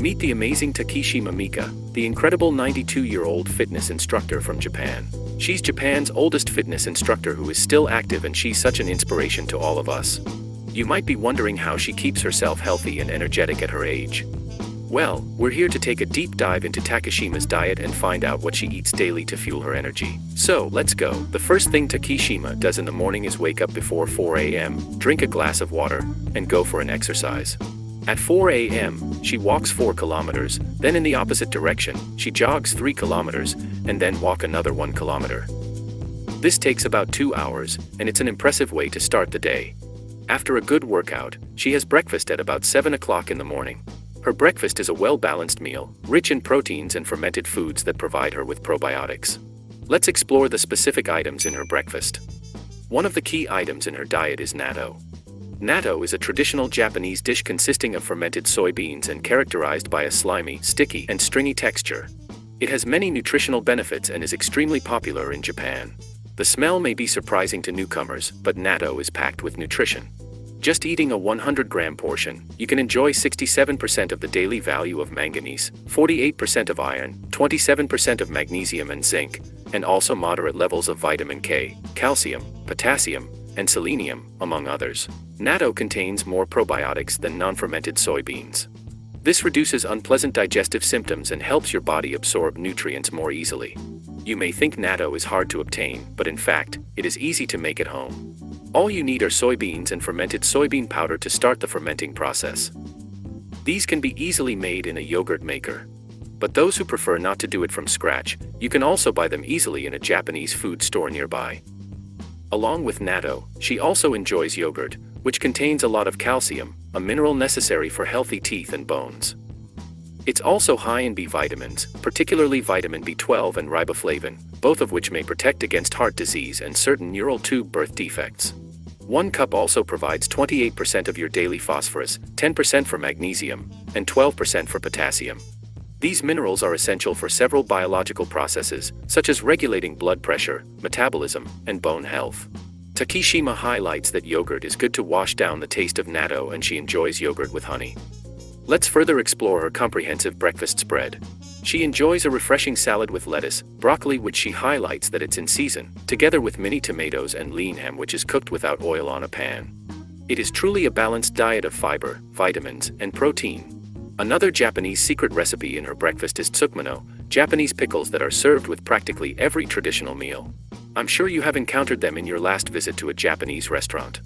Meet the amazing Takeshima Mika, the incredible 92-year-old fitness instructor from Japan. She's Japan's oldest fitness instructor who is still active, and she's such an inspiration to all of us. You might be wondering how she keeps herself healthy and energetic at her age. Well, we're here to take a deep dive into Takeshima's diet and find out what she eats daily to fuel her energy. So, let's go. The first thing Takeshima does in the morning is wake up before 4 a.m., drink a glass of water, and go for an exercise. At 4 a.m., she walks 4 kilometers, then in the opposite direction, she jogs 3 kilometers, and then walk another 1 kilometer. This takes about 2 hours, and it's an impressive way to start the day. After a good workout, she has breakfast at about 7 o'clock in the morning. Her breakfast is a well-balanced meal, rich in proteins and fermented foods that provide her with probiotics. Let's explore the specific items in her breakfast. One of the key items in her diet is natto. Natto is a traditional Japanese dish consisting of fermented soybeans and characterized by a slimy, sticky, and stringy texture. It has many nutritional benefits and is extremely popular in Japan. The smell may be surprising to newcomers, but natto is packed with nutrition. Just eating a 100-gram portion, you can enjoy 67% of the daily value of manganese, 48% of iron, 27% of magnesium and zinc, and also moderate levels of vitamin K, calcium, potassium, and selenium, among others. Natto contains more probiotics than non-fermented soybeans. This reduces unpleasant digestive symptoms and helps your body absorb nutrients more easily. You may think natto is hard to obtain, but in fact, it is easy to make at home. All you need are soybeans and fermented soybean powder to start the fermenting process. These can be easily made in a yogurt maker. But those who prefer not to do it from scratch, you can also buy them easily in a Japanese food store nearby. Along with natto, she also enjoys yogurt, which contains a lot of calcium, a mineral necessary for healthy teeth and bones. It's also high in B vitamins, particularly vitamin B12 and riboflavin, both of which may protect against heart disease and certain neural tube birth defects. 1 cup also provides 28% of your daily phosphorus, 10% for magnesium, and 12% for potassium. These minerals are essential for several biological processes, such as regulating blood pressure, metabolism, and bone health. Takeshima highlights that yogurt is good to wash down the taste of natto, and she enjoys yogurt with honey. Let's further explore her comprehensive breakfast spread. She enjoys a refreshing salad with lettuce, broccoli, which she highlights that it's in season, together with mini tomatoes and lean ham, which is cooked without oil on a pan. It is truly a balanced diet of fiber, vitamins, and protein. Another Japanese secret recipe in her breakfast is tsukemono, Japanese pickles that are served with practically every traditional meal. I'm sure you have encountered them in your last visit to a Japanese restaurant.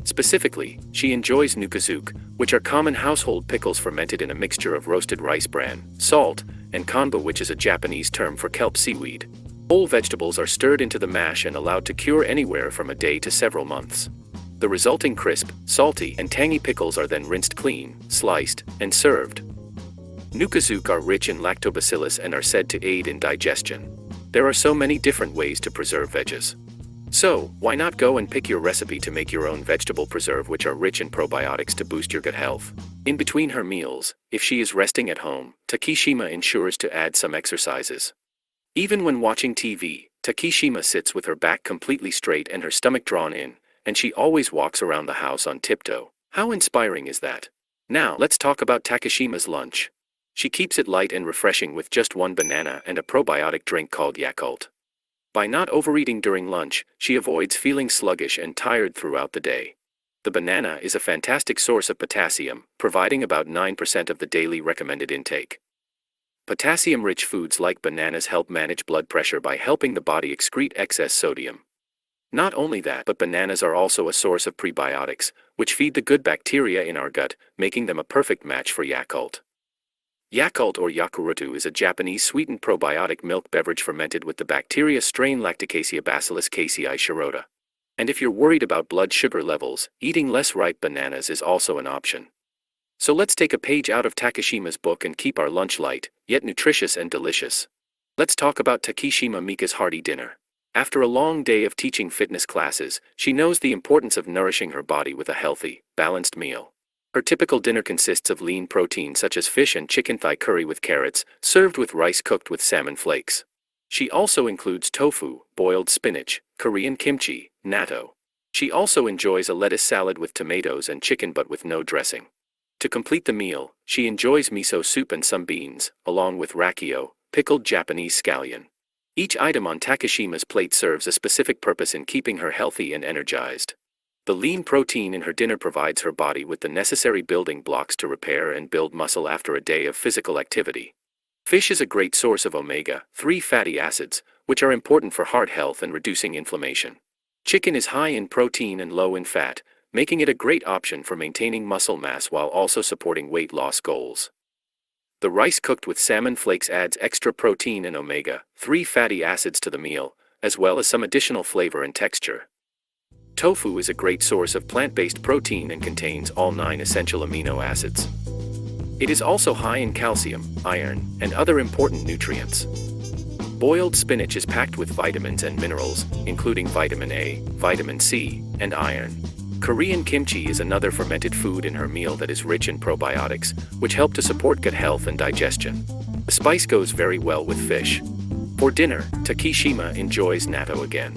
Specifically, she enjoys nukazuke, which are common household pickles fermented in a mixture of roasted rice bran, salt, and konbu, which is a Japanese term for kelp seaweed. Whole vegetables are stirred into the mash and allowed to cure anywhere from a day to several months. The resulting crisp, salty, and tangy pickles are then rinsed clean, sliced, and served. Nukazuke are rich in lactobacillus and are said to aid in digestion. There are so many different ways to preserve veggies. So, why not go and pick your recipe to make your own vegetable preserve, which are rich in probiotics to boost your gut health. In between her meals, if she is resting at home, Takeshima ensures to add some exercises. Even when watching TV, Takeshima sits with her back completely straight and her stomach drawn in, and she always walks around the house on tiptoe. How inspiring is that? Now, let's talk about Takeshima's lunch. She keeps it light and refreshing with just 1 banana and a probiotic drink called Yakult. By not overeating during lunch, she avoids feeling sluggish and tired throughout the day. The banana is a fantastic source of potassium, providing about 9% of the daily recommended intake. Potassium-rich foods like bananas help manage blood pressure by helping the body excrete excess sodium. Not only that, but bananas are also a source of prebiotics, which feed the good bacteria in our gut, making them a perfect match for Yakult. Yakult or Yakurutu is a Japanese sweetened probiotic milk beverage fermented with the bacteria strain Lactobacillus casei shirota. And if you're worried about blood sugar levels, eating less ripe bananas is also an option. So let's take a page out of Takeshima's book and keep our lunch light, yet nutritious and delicious. Let's talk about Takeshima Mika's hearty dinner. After a long day of teaching fitness classes, she knows the importance of nourishing her body with a healthy, balanced meal. Her typical dinner consists of lean protein such as fish and chicken thigh curry with carrots, served with rice cooked with salmon flakes. She also includes tofu, boiled spinach, Korean kimchi, natto. She also enjoys a lettuce salad with tomatoes and chicken but with no dressing. To complete the meal, she enjoys miso soup and some beans, along with rakio, pickled Japanese scallion. Each item on Takashima's plate serves a specific purpose in keeping her healthy and energized. The lean protein in her dinner provides her body with the necessary building blocks to repair and build muscle after a day of physical activity. Fish is a great source of omega-3 fatty acids, which are important for heart health and reducing inflammation. Chicken is high in protein and low in fat, making it a great option for maintaining muscle mass while also supporting weight loss goals. The rice cooked with salmon flakes adds extra protein and omega-3 fatty acids to the meal, as well as some additional flavor and texture. Tofu is a great source of plant-based protein and contains all 9 essential amino acids. It is also high in calcium, iron, and other important nutrients. Boiled spinach is packed with vitamins and minerals, including vitamin A, vitamin C, and iron. Korean kimchi is another fermented food in her meal that is rich in probiotics, which help to support gut health and digestion. The spice goes very well with fish. For dinner, Takashima enjoys natto again.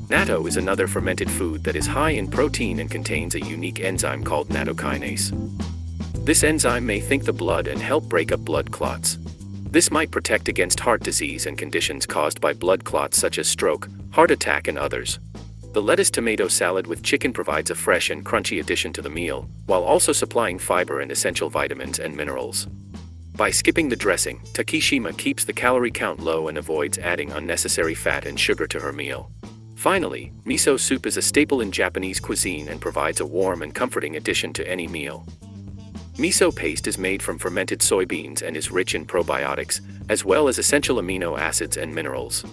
Natto is another fermented food that is high in protein and contains a unique enzyme called nattokinase. This enzyme may thin the blood and help break up blood clots. This might protect against heart disease and conditions caused by blood clots such as stroke, heart attack, and others. The lettuce tomato salad with chicken provides a fresh and crunchy addition to the meal, while also supplying fiber and essential vitamins and minerals. By skipping the dressing, Takashima keeps the calorie count low and avoids adding unnecessary fat and sugar to her meal. Finally, miso soup is a staple in Japanese cuisine and provides a warm and comforting addition to any meal. Miso paste is made from fermented soybeans and is rich in probiotics, as well as essential amino acids and minerals.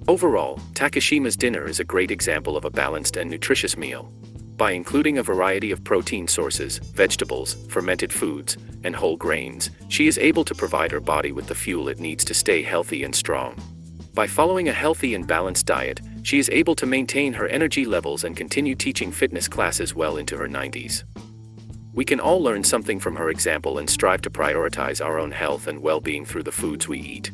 Overall, Takashima's dinner is a great example of a balanced and nutritious meal. By including a variety of protein sources, vegetables, fermented foods, and whole grains, she is able to provide her body with the fuel it needs to stay healthy and strong. By following a healthy and balanced diet, she is able to maintain her energy levels and continue teaching fitness classes well into her 90s. We can all learn something from her example and strive to prioritize our own health and well-being through the foods we eat.